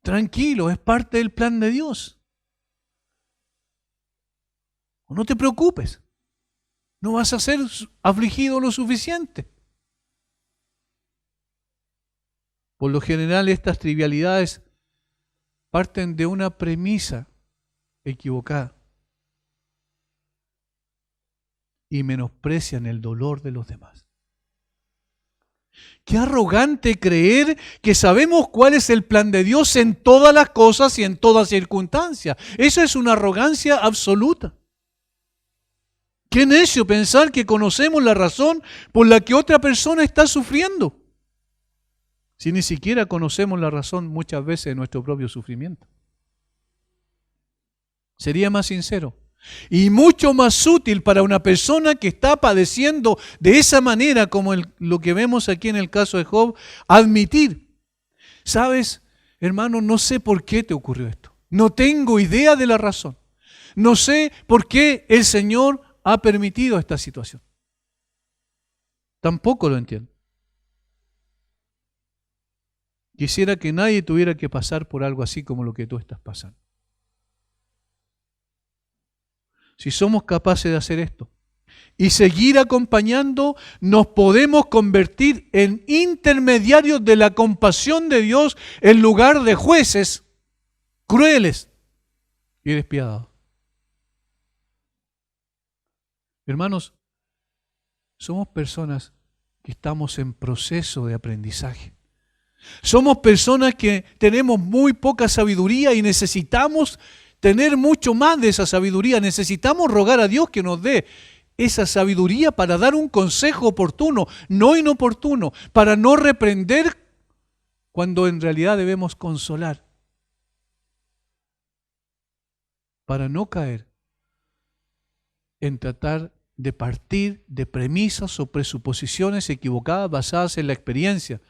Tranquilo, es parte del plan de Dios. No te preocupes, no vas a ser afligido lo suficiente. Por lo general, estas trivialidades parten de una premisa equivocada y menosprecian el dolor de los demás. Qué arrogante creer que sabemos cuál es el plan de Dios en todas las cosas y en todas circunstancias. Eso es una arrogancia absoluta. Qué necio pensar que conocemos la razón por la que otra persona está sufriendo, si ni siquiera conocemos la razón muchas veces de nuestro propio sufrimiento. Sería más sincero y mucho más útil para una persona que está padeciendo de esa manera, como lo que vemos aquí en el caso de Job, admitir: ¿sabes, hermano? No sé por qué te ocurrió esto. No tengo idea de la razón. No sé por qué el Señor ha permitido esta situación. Tampoco lo entiendo. Quisiera que nadie tuviera que pasar por algo así como lo que tú estás pasando. Si somos capaces de hacer esto y seguir acompañando, nos podemos convertir en intermediarios de la compasión de Dios en lugar de jueces crueles y despiadados. Hermanos, somos personas que estamos en proceso de aprendizaje. Somos personas que tenemos muy poca sabiduría y necesitamos tener mucho más de esa sabiduría. Necesitamos rogar a Dios que nos dé esa sabiduría para dar un consejo oportuno, no inoportuno, para no reprender cuando en realidad debemos consolar, para no caer en tratar de partir de premisas o presuposiciones equivocadas basadas en la experiencia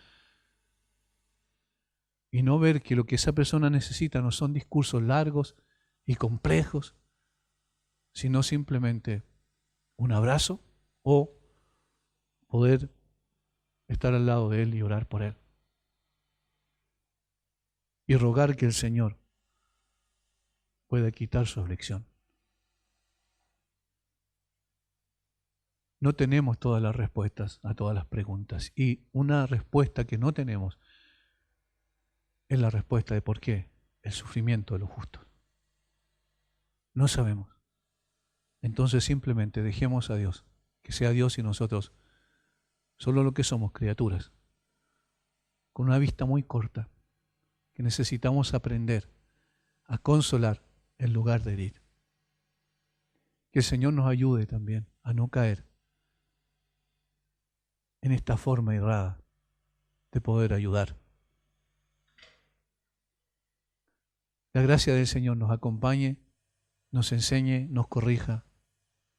y no ver que lo que esa persona necesita no son discursos largos y complejos, sino simplemente un abrazo o poder estar al lado de él y orar por él. Y rogar que el Señor pueda quitar su aflicción. No tenemos todas las respuestas a todas las preguntas. Y una respuesta que no tenemos es la respuesta de por qué el sufrimiento de los justos. No sabemos. Entonces simplemente dejemos a Dios, que sea Dios y nosotros solo lo que somos, criaturas, con una vista muy corta, que necesitamos aprender a consolar en lugar de herir. Que el Señor nos ayude también a no caer en esta forma errada de poder ayudar. La gracia del Señor nos acompañe, nos enseñe, nos corrija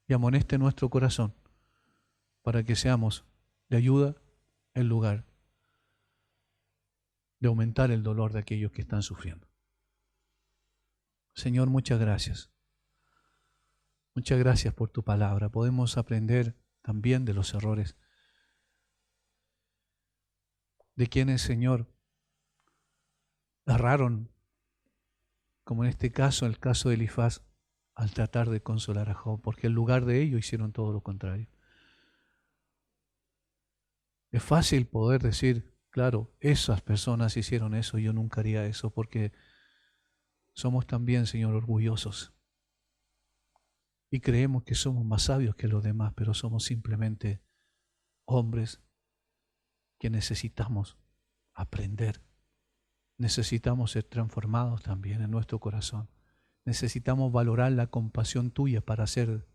y amoneste nuestro corazón para que seamos de ayuda en lugar de aumentar el dolor de aquellos que están sufriendo. Señor, muchas gracias. Muchas gracias por tu palabra. Podemos aprender también de los errores de quienes, Señor, erraron, como en este caso, el caso de Elifaz, al tratar de consolar a Job, porque en lugar de ello hicieron todo lo contrario. Es fácil poder decir, claro, esas personas hicieron eso, yo nunca haría eso, porque somos también, Señor, orgullosos. Y creemos que somos más sabios que los demás, pero somos simplemente hombres que necesitamos aprender. Necesitamos ser transformados también en nuestro corazón. Necesitamos valorar la compasión tuya para ser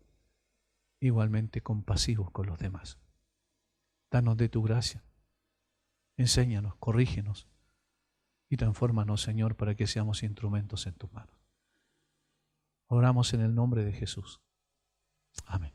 igualmente compasivos con los demás. Danos de tu gracia. Enséñanos, corrígenos y transfórmanos, Señor, para que seamos instrumentos en tus manos. Oramos en el nombre de Jesús. Amén.